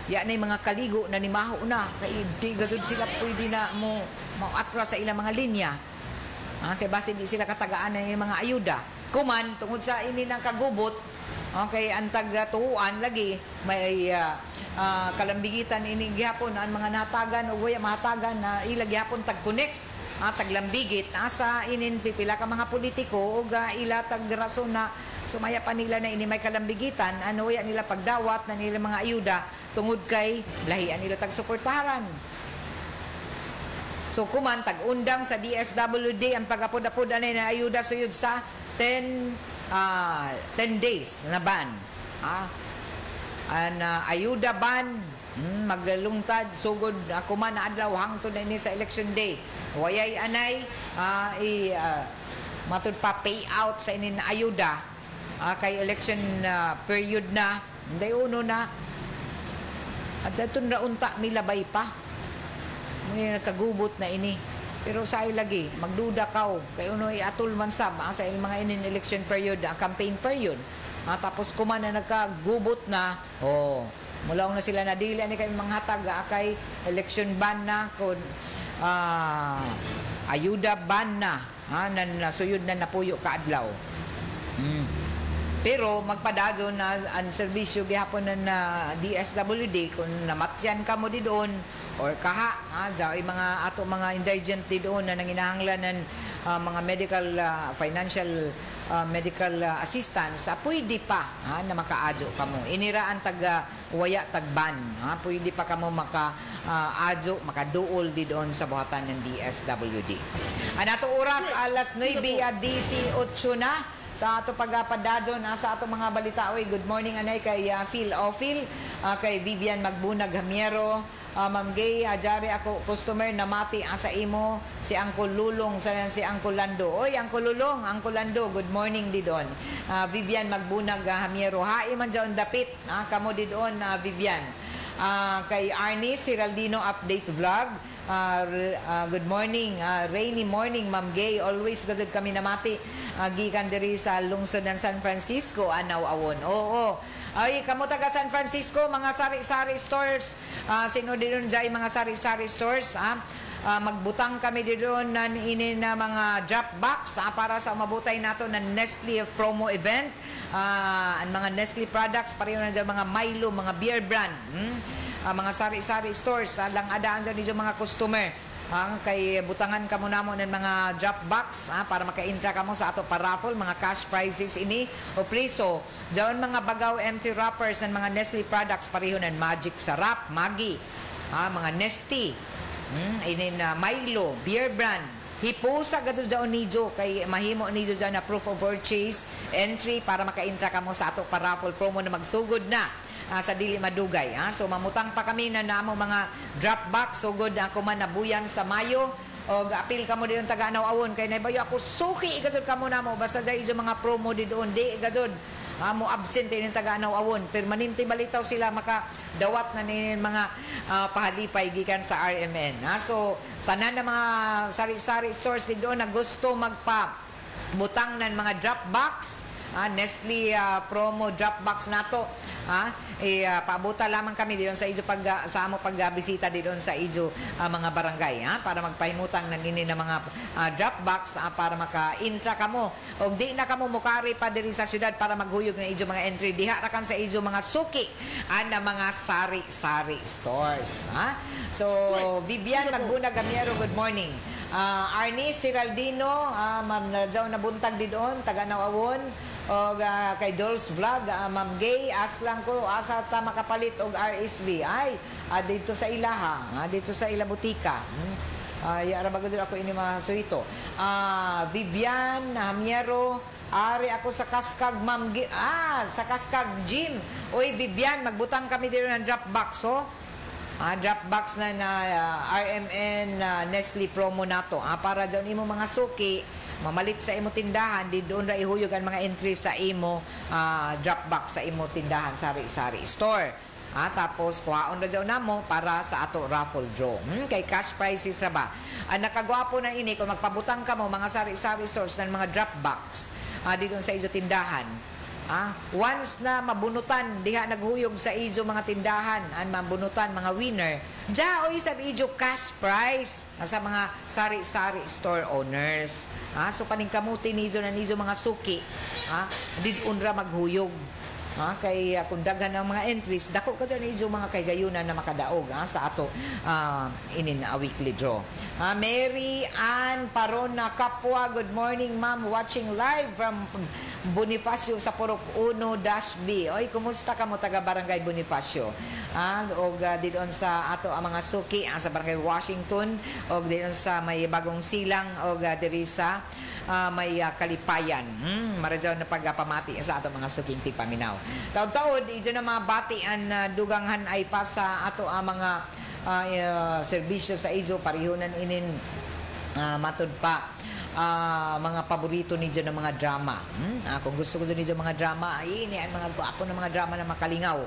ya na mga kaligo na nimaho na kay di gazud sila pwede na mo atras sa ilang mga linya kay base di sila katagaan ng mga ayuda kuman tungod sa ini ng kagubot ang taga-tuuan lagi may kalambigitan ini gihapon ang mga natagan o waya mahatagan na ila gihapon tagkunik taglambigit asa inin pipila ka mga politiko o ila tagrason na sumaya pa nila na ini may kalambigitan ano waya nila pagdawat na nila mga ayuda tungod kay lahian nila tagsuportahan. So kuman tag-undang sa DSWD ang pagapod-apod anay na ayuda suyod sa 10 days na ban. Ayuda ban maglalungtad sugod ako man na adlaw hangtod na ini sa election day. Wayay anay matud pa payout sa ini na ayuda kay election period na. Hindi uno na. At datun na unta milabay pa. May nakagubot na ini. Pero sa lagi, magduda kaw. Kay uno atul man sab sa mga inin election period, campaign period. Tapos kuman na nagkagubot na, mula na sila nadili ani kay mga hatag kay election ban na kun ayuda ban na nasuyod na napuyo ka adlaw. Pero magpadazon na ang serbisyo gihapon na DSWD kung namatyan ka mo di doon or kaha mga ato mga indigent di doon na nanginahanglan ng mga medical financial medical assistance pwede pa na makaadyo kamo iniraan waya tagban pwede pa kamo makaadyo makaduol di doon sa buhatan ng DSWD. Ato oras alas 9:18 na sa ato pagpadadyon sa ato mga balita. Good morning anay kay Phil Ophil, kay Vivian Magbunag Hamiero, Ma'am Gay, jari ako customer na mati sa imo si Uncle Lulong si Uncle Lando. Uncle Lulong, Uncle Lando, good morning di doon. Vivian Magbunag Hamiero, hai man dyan dapit kamo di doon Vivian. Kay Arnie Siraldino update vlog. Good morning, rainy morning Ma'am Gay, always gazud kami namati gikan diri sa lungsod ng San Francisco anaw-awon. Ay kamo taga San Francisco mga sari-sari stores sino din dyan mga sari-sari stores magbutang kami doon na ini na mga drop box para sa mabutay nato ng Nestle promo event ang mga Nestle products pareho na dyan mga Milo mga beer brand mga sari-sari stores lang adaan dyan dito mga customer kay butangan ka muna mo ng mga drop box para maka-intra ka mo sa ato paraffle mga cash prizes ini o preso dyan mga bagaw empty wrappers ng mga Nestle products pareho ng Magic Sarap Maggi mga Nestle ini na Milo beer brand hipusa gadto dyan nijo kay mahimo nijo dyan na proof of purchase entry para maka-intra ka mo sa ato paraffle promo na magsugod na sa dili madugay. So mamutang pa kami na namo mga drop box sugod ako man nabuyan sa Mayo o apil ka mo din taga Anao-awon kay naibayo ako suki gazud ka mo na mo basta dai iso mga promo di doon di gazud mo absent din taga Anao-awon permanente balitaw sila makadawat na ni mga pahalipay gikan sa RMN. So tanan na mga sari-sari stores di doon na gusto butang ng mga drop box, Nestle promo drop box nato. Paabuta lamang kami dito sa ijo sa amo pagbisita dito sa ijo mga barangay para magpahimutang na nini na mga drop box para maka-intra kamo og di na kamo mukari pa diri sa syudad para maghuyog na ijo mga entry diha ra kan sa ijo mga suki na mga sari-sari stores. So Vivian Magbuna Gamiero, good morning. Arnie Siraldino, Ma'am Narjaw Nabuntag di doon, taga Anao-awon. O kay Dolls Vlog, Ma'am Gay, aslang ko, asa ta makapalit og RSV. Ay, dito sa ilaha, dito sa ila butika. Yara bago ako ini mga suito. Vivian Hamiero, ari ako sa Kaskag, Ma'am Gay, sa Kaskag Gym. Uy, Vivian, magbutang kami dito ng drop box, drop box na RMN Nestle promo nato para dyan imo mga suki mamalit sa imo tindahan di doon ra ihuyog ang mga entry sa imo drop box sa imo tindahan sari-sari store. Tapos kuhaon ra dyan namo para sa ato raffle draw. Kay cash prizes ra ba. Nakagwapo na ini kung magpabutang ka mo mga sari-sari stores ng mga drop box di doon sa ijo tindahan. Once na mabunutan diha naghuyog sa ijo mga tindahan mabunutan mga winner oy sa ijo cash prize sa mga sari-sari store owners. So paningkamuti nijo na nijo mga suki did unra maghuyog. Kay kung daghan ang mga entries dako ka dyan ijo mga kaygayunan na makadaog sa ato inin weekly draw. Mary Ann Parona Kapwa, good morning ma'am, watching live from Bonifacio sa Purok 1-B. Oy, kumusta ka mo taga Barangay Bonifacio? Og didon sa ato ang mga suki sa Barangay Washington og didon sa may Bagong Silang og diri sa may Kalipayan. Maradyaw na pagpamati sa ato mga suking tipaminaw. Taud-taud ijo na mga batian duganghan ay pa sa ato ang mga serbisyo sa ijo parihunan inin matud pa mga paborito ni dyan ng mga drama. Kung gusto ko dyan ni mga drama, ini ang mga guwapo ng mga drama na makalingaw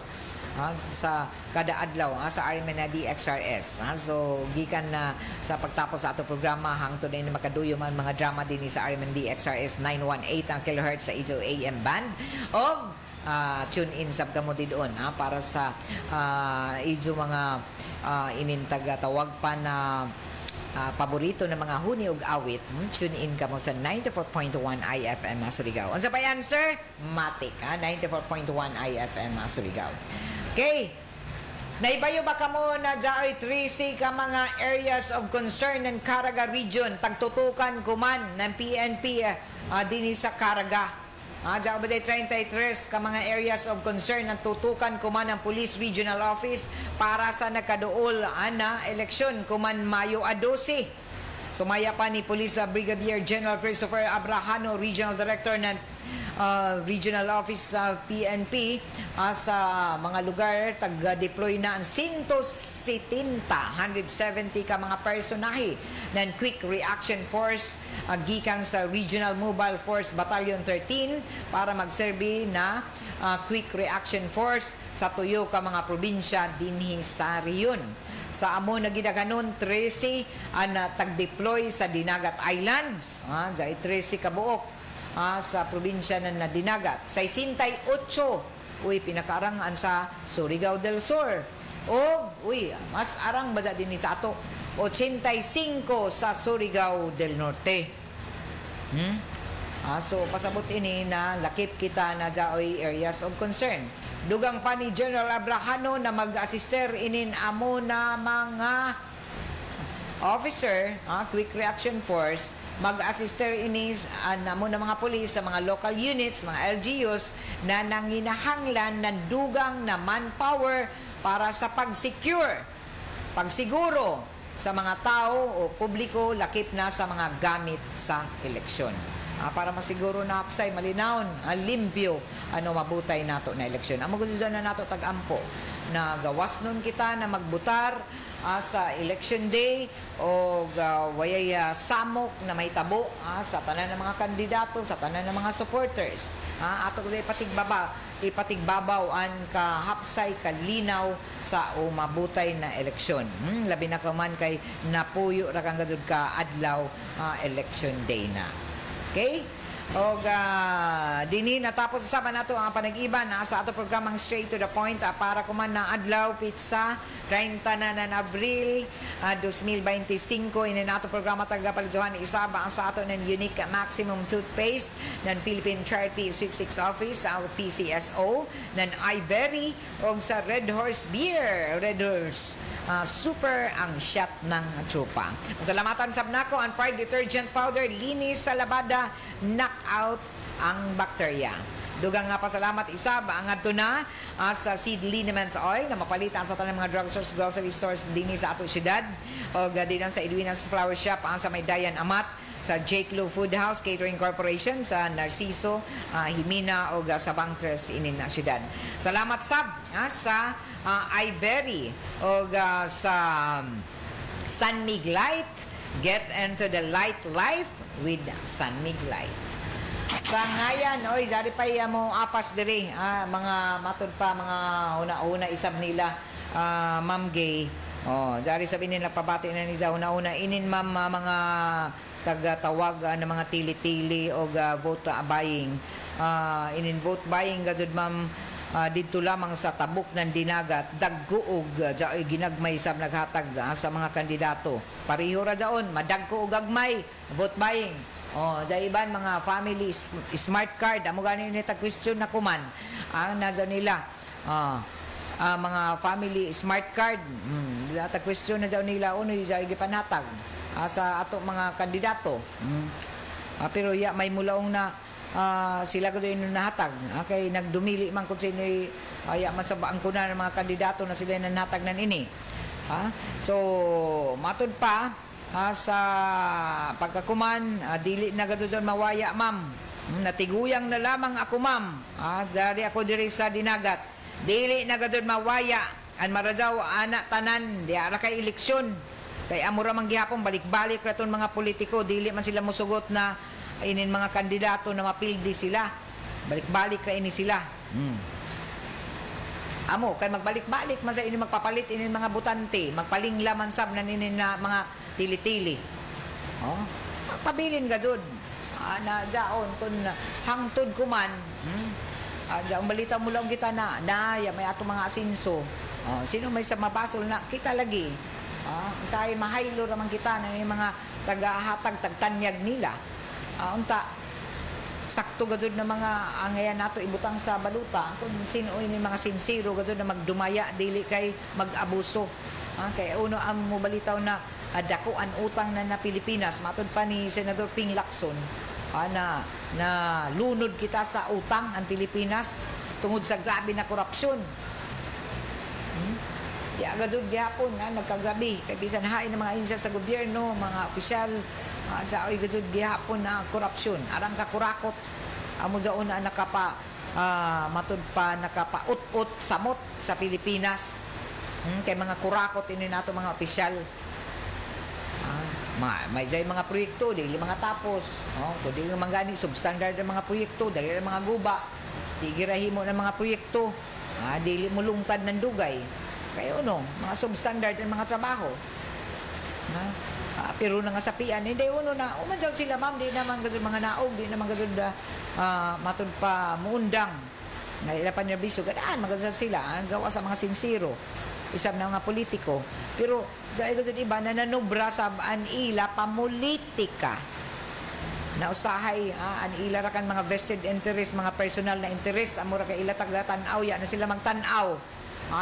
sa kada adlaw sa RMN DXRS. So gikan na sa pagtapos sa ato programa hangtod na makaduyo man mga drama din sa RMN DXRS 918 ang kilohertz sa ijo AM band og tune in sab kamo doon para sa ijo mga inintaga tawag pa na paborito ng mga huni ug awit. Tune in kamo sa 94.1 IFM Surigao. Unsa pa yan, sir? Matik 94.1 IFM Surigao. Okay. Naibayo ba kamo na dyaoy 3C ka mga areas of concern ng Caraga region tagtutukan kuman ng PNP dinhi sa Caraga. Dyaw ba 33 ka mga areas of concern ng tutukan kuman ng Police Regional Office para sa nakaduol na eleksyon kuman Mayo 12. Sumaya pa ni Police Brigadier General Christopher Abrahano, Regional Director ng Regional Office sa PNP sa mga lugar tag-deploy na ang 170 ka mga personahe ng Quick Reaction Force gikan sa Regional Mobile Force Battalion 13 para magserbi na Quick Reaction Force sa tuyo ka mga probinsya dinhi sa riyon. Sa amo na gidaganon 13 tag-deploy sa Dinagat Islands. Diyay 13 kabuok sa probinsya na Dinagat. 68 pinakarangan sa Surigao del Sur. Mas arang ba din sa ato 85 sa Surigao del Norte. So pasabot ini na lakip kita na dyaoy areas of concern. Dugang pa ni General Abrahano na mag-assister inin amo na mga officer, Quick Reaction Force, mag-assister inis amo na mga pulis sa mga local units, mga LGUs na nanginahanglan ng dugang na manpower para sa pagsiguro sa mga tao o publiko lakip na sa mga gamit sa eleksyon. para masiguro na apsay malinawon, limpyo mabutay nato na eleksyon. Amo gud na nato tag-ampo na gawas nun kita na magbutar sa election day o wayay samok na may tabo sa tanan ng mga kandidato, sa tanan ng mga supporters. Ato gud ipatigbabaw an kahapsay kalinaw sa mabutay na eleksyon. Labi na ka man kay napuyo ra kang gud ka adlaw election day na. Okay? O dinhi natapos sa nato ang panag-iban sa ato programang Straight to the Point para kuman na adlaw pizza 30 na Abril 2025 ini nato programa tagapaljuhan isaba ang sa ato ng unique maximum toothpaste ng Philippine Charity Sweepstakes Office ang PCSO ng iBerry o sa Red Horse Beer. Red Horse super ang shot ng trupa. Salamatan sab nako ang Pride detergent powder linis sa labada knockout ang bakterya. Dugang nga pasalamat isab ang adto na sa seed liniment oil na mapalitan sa tanang mga drugstores, grocery stores dinhi sa ato syudad o dinan sa Edwina's Flower Shop ang sa Maydayan Amat sa Jake Lou Food House Catering Corporation sa Narciso, Jimena o sa Bangtres inin na syudad. Salamat sab sa iBerry o sa San Mig Light. Get into the light life with San Mig Light. Sa ngayan, dari pa mo apas diri, mga matod pa, mga una-una isab nila, Ma'am Gay. Dari sabi nila pabati na ni sa una-una, inin ma'am mga tagatawag na mga tili-tili o vote buying. Inin vote buying, gazud ma'am, dito lamang sa tabok ng dinagat dagguog ginagmay sab naghatag sa mga kandidato pareho ra daon madagko og gagmay vote buying sa iban mga family smart card amo gani ni ta question na kuman ang nazo nila mga family smart card ta question na daw nila unoy sa gipanhatag sa ato mga kandidato pero may mulaong na sila ko din nahatag kay nagdumili man kung sino man sa baangkunan ng mga kandidato na sila nahatag nan ini so matod pa sa pagkakuman dili na gadudon mawaya ma'am natiguyang na lamang ako ma'am dari ako diri sa dinagat dili na gadudon mawaya an marajaw anak tanan di ara kay eleksyon kay amura man gihapon balik-balik raton mga politiko dili man sila musugot na inin mga kandidato na mapildi sila balik-balik ra ini sila amo kay magbalik-balik man sa ini magpapalit ini mga butante magpalinglaman sab na ninin na mga tili-tili magpabilin gadud na jaon kun hangtod kuman ang balita mo lang kita na may ato mga asinso sino may sa mabasol na kita lagi say mahaylo raman kita na yung mga tagahatag tagtanyag nila unta sakto gadud na mga angayan nato ibutang sa baluta kung sino ini mga sinsiro gadud na magdumaya dili kay mag-abuso kay uno ang mobalitaw na dakuan utang na Pilipinas matud pa ni Senador Ping Lacson na lunod kita sa utang ang Pilipinas tungod sa grabe na korupsyon gadud gyapon nagkagrabe kay bisan hain ng mga insya sa gobyerno mga opisyal oy gadud gihapon na korupsyon arang ka kurakot amo daon na nakapa matud pa nakapaut-ut samot sa Pilipinas kay mga kurakot ini nato mga opisyal may jay mga proyekto dili mga tapos kundi nga mangani substandard ang mga proyekto dali ang mga guba sige ra himo ng mga proyekto dili mo lungtad ng dugay kayo mga substandard ang mga trabaho pero nga sapian hindi uno na umadyaw sila ma'am di naman gazud mga naog di naman gazud matud pa muundang na ila pa nerbiso gadaan magazud sila gawa sa mga sinsiro isab na mga politiko pero dai gazud iba na nanubra sa an ila pamulitika na usahay an ila ra kan mga vested interest mga personal na interest amura kay ila taga-tan-aw ya na sila magtan-aw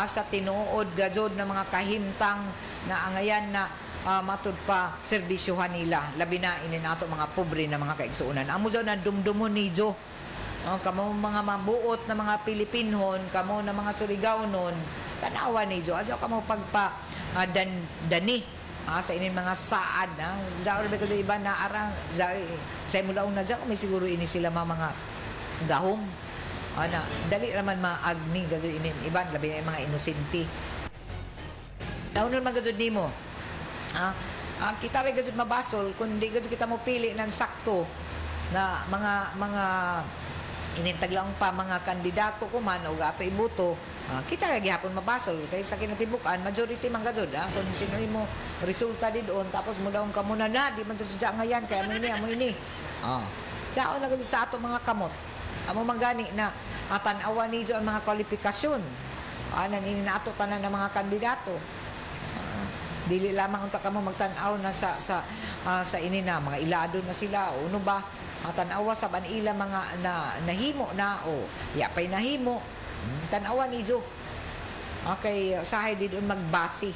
sa tinuod gazud na mga kahimtang na angayan na matud pa serbisyohan nila labi na ini nato mga pobre na mga kaigsuonan amo daw na dumdumon ni Jo kamo mga mabuot na mga Pilipinhon kamo na mga Surigao nun tanawa ni Jo adyo kamo pagpa dani sa inin mga saad na zaor ba kadto iban na arang sa mulaong na dyan may siguro ini sila mga gahom ana dali raman maagni kadto inin iban labi na mga inosente naunon man kadto nimo kita rin kadto mabasol kundi kadto kita mo pili ng sakto na mga inintaglang pa mga kandidato ko man o gato ibuto kita ra gihapon mabasol kay sa kinatibukan majority man gajud kung sino mo resulta di doon tapos mo daw ka muna na di man sa ngayan kaya amo ini sao na gajud sa ato mga kamot amo mangani na tan-awan ni ang mga kwalifikasyon anan ini na ato tanan ng mga kandidato dili lamang unta kamo magtan-aw na sa ini na mga ilado na sila uno ba tan-awa sa banila mga nahimo na o yapay nahimo tan-awan ijo okay sahay di doon magbasi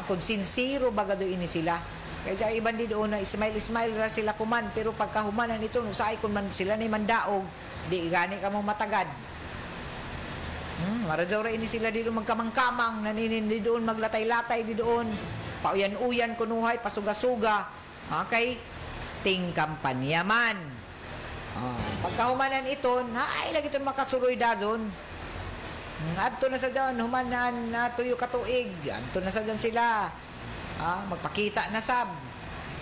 kung sincero baga do ini sila kaya sa iban di doon na smile ra sila kuman pero pagkahumanan ito no saay kun man sila ni mandaog di gani ka mo matagad maradyo ini sila di doon magkamang-kamang naninin di doon maglatay-latay di doon pauyan-uyan kunuhay pasuga-suga okay ting kampanya man. Pagkahumanan ito, ay lagi ito makasuroy dazon. Adto na sa dyan, humanan na tuyo katuig. Adto na sa dyan sila. Magpakita na sab.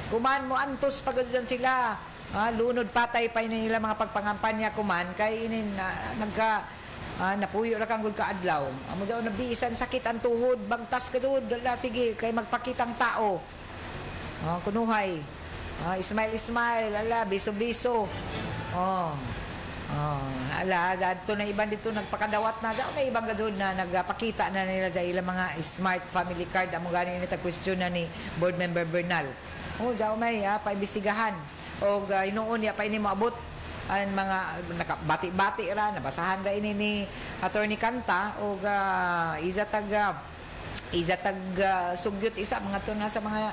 Kuman mo antos pag dyan sila. Lunod patay pa nila mga pagpangampanya kuman. Kay inin napuyo na kang ka adlaw. Amo daw nabiisan sakit ang tuhod. Bagtas ka doon. Sige, kay magpakitang tao. Kunuhay. Smile, ala, biso-biso. Ala, ito na iban dito nagpakadawat na. Na ibang gadod na nagpakita na nila sa ilang mga smart family card. Amo gani nita question na ni Board Member Bernal. May paimbestigahan. O inuun ya pa ini maabot ang mga bati-bati ra, nabasahan ra ini ni Attorney Canta o isa tag sugyot isa mga to na sa mga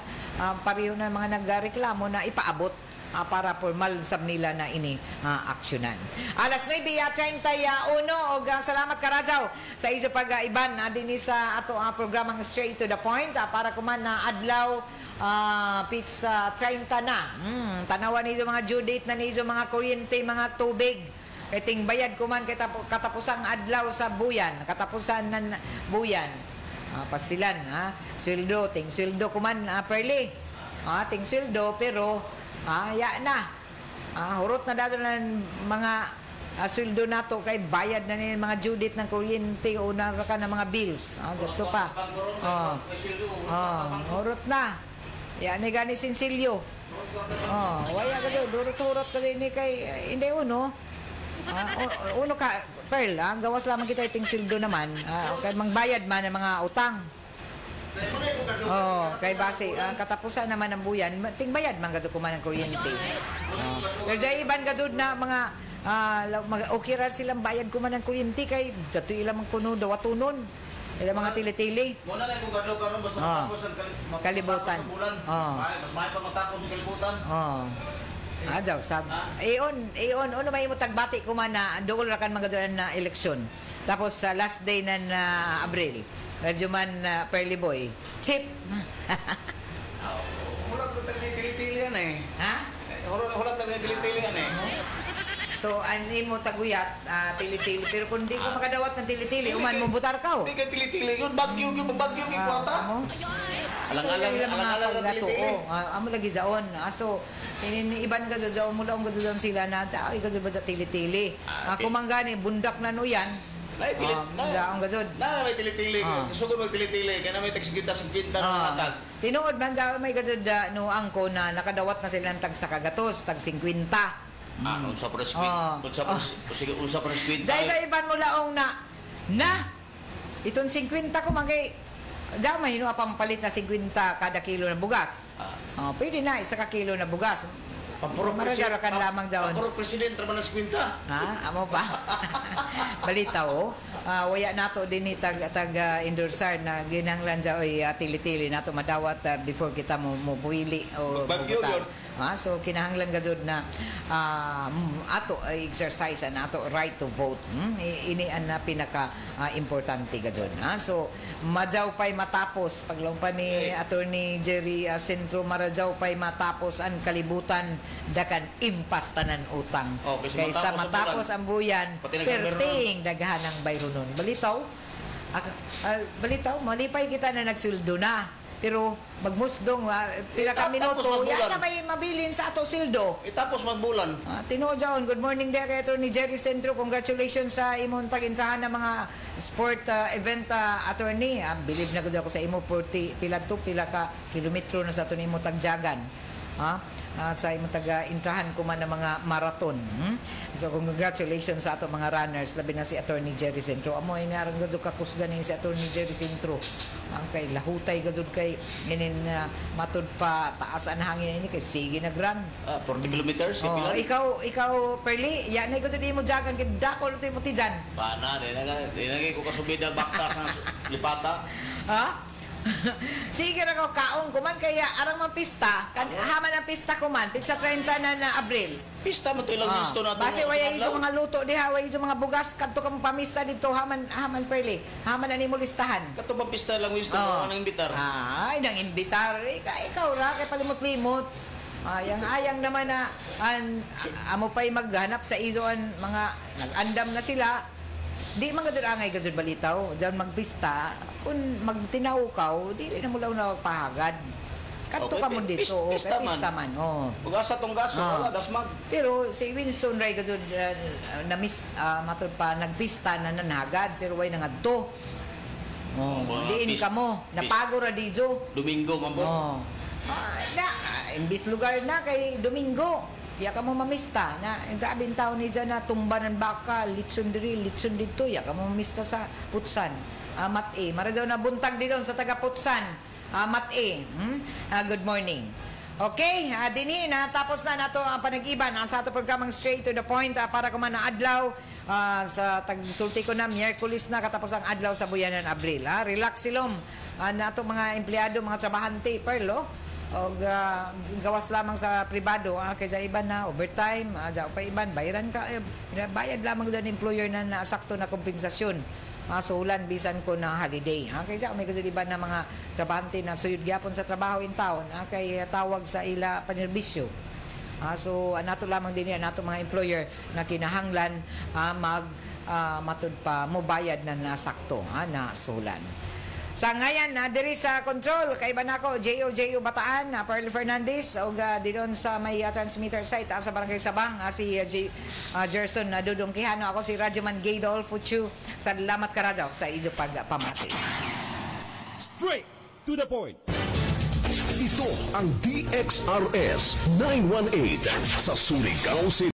pareho na mga nagreklamo na ipaabot para formal sab nila na ini aksyonan. Alas 9:31 og salamat Karajaw sa ijo pag-iban dinhi sa ato programang Straight to the Point para kuman na adlaw pizza 30 na. Tanawan niyo mga due date na niyo mga kuryente, mga tubig. Kay ting bayad kuman kay katapusang adlaw sa buyan, katapusan ng buyan. Pasilan sweldo ting sweldo kuman perli ting sweldo pero ya na hurot na dato na mga sweldo nato kay bayad na ni mga due date ng kuryente o na ka ng mga bills dito pa hurot na ya ni gani sinsilyo waya ka durot-durot ka ni kay hindi uno uno ka Pearl, gawas lamang kita iting sweldo naman. Okay, mangbayad man ng mga utang. Kay base katapusan naman ng buyan, ting bayad man gadto kuman ng kuryente. Pero jay iban gadud na mga okay ra silang bayad kuman ng kuryente kay dato ilang kuno dawatunon. Ilang mga tili-tili. Muna na kung gadlo karon basta matapos ang kalibutan. Mas may pa matapos ang kalibutan. Adjaw sab. Eon ano may mo tagbati ko man na dugol ra kan mga na eleksyon. Tapos sa last day na Abril, radyo man Pearly Boy. Chip. Wala ko tili-tili yan Wala talaga tili-tili yan So, ani mo taguyat, tili-tili. Pero kung di ko makadawat ng tili-tili, uman mo butar ka. Hindi ka tili-tili. Yun, bagyo yung kwata. Alang-alang ng tili-tili. Amo lagi zaon. So, iban ka doon, mula ka doon sila na, ay ka doon ba tili-tili. Kumanggani, bundak na no yan. Daong gazod. May tili-tili. Sugod mag-tili-tili. Kaya na may tag-sigwinta na natag. Tinuod man sa may gazod no angko na nakadawat na sila ng tag sa kagatos, tag 50. Unsa pa unsa pa squid. Dahil sa iban mo laong na itong 50 ko magay diyan mahino pang palit na 50 kada kilo ng bugas. Pwede na isa ka kilo na bugas. Maragara kan lamang daon. Puro presidente man na 50. Amo ba? Balita waya nato din ni tag endorsar na ginanglan oy tili-tili nato madawat before kita mo buili o bagyo yun. So kinahanglan gazud na ato exercise and ato right to vote. Ini ang pinaka importante gazud. So majaw pay matapos paglumpa ni Attorney Jerry Centro, marajaw pay matapos ang kalibutan dakan impas tanan utang. Kaysa matapos ang buyan, perting daghan ang bayronon. Balitaw, malipay kita na nagsuldo na. Pero magmusdong, pila ka minuto, yan na may mabilin sa ato sildo. Tapos magbulan. Tinojaon, good morning there kay Attorney Jerry Centro. Congratulations sa imong tag-intrahan ng mga sport event, attorney. Believe na gud ako sa imo, pila ka kilometro na sa ito nimo tagjagan. Sa imong taga-intrahan ko man ng mga marathon. So congratulations sa ato mga runners, labi na si Attorney Jerry Centro. Amo ay naran gud kakusgan ni si Attorney Jerry Centro. Ang kay lahutay gud kay inin matud pa taas ang hangin ini kay sige na grand. 40 kilometers ikaw Perli, yan ay gud mo jagan kay dakol to mo tijan. Bana dinagay ko kasubida bakta sa lipata. Sige na ko kaong kuman kaya arang man pista haman ang pista kuman pizza 30 na Abril. Pista mo to ilang gusto na to. Base waya yung mga luto diha, waya yung mga bugas kadto ka mo pamista dito haman Perli. Haman na nimo listahan. Kato bang pista lang gusto mo nang imbitar? Ay nang imbitar ikaw ra kay palimot-limot. Ayang naman na amo pay maghanap sa izoan mga nag-andam na sila. Di man gud angay gud balitaw diyan magpista kun magtinawkaw dili na mulaw na magpahagad kadto ka mo dito pista man ugasa tong gaso wala dasmag pero si Winston Ray gud na matud pa nagpista na nanhagad pero way nangadto diin ka mo napago ra didyo Domingo man po imbis lugar na kay Domingo. Ya ka mo mamista na grabing taon ni dyan na tumbanan baka, litson diri, litson dito. Ya ka mo mamista sa Putsan. Mat-e. Marajaw na buntag din sa taga Putsan. Mat-e. Good morning. Okay, dini na tapos na nato ang panag-iban sa ato programang Straight to the Point para kuman na adlaw sa tagsulti ko na Miyerkules na katapos ang adlaw sa buyanan Abril. Relax silom nato mga empleyado, mga trabahante, Perlo. O gawas lamang sa pribado kaysa iban na overtime pa iban bayaran ka bayad lamang doon employer na nasakto na kompensasyon sulan bisan ko na holiday kaysa may kasi iban na mga trabahante na suyod gyapon sa trabaho in town kay tawag sa ila panerbisyo so nato lamang din yan nato mga employer na kinahanglan matud pa mo bayad na nasakto na sulan. Sa ngayon, diri sa control, kay Banako, J.O. Bataan, Pearl Fernandez, o didon sa may transmitter site sa Barangay Sabang, si Gerson Dudong Quijano, ako si Radyoman Gaydol Fuchu. Salamat karadaw sa inyong pagpamati. Straight to the point. Ito ang DXRS 918 sa Surigao City.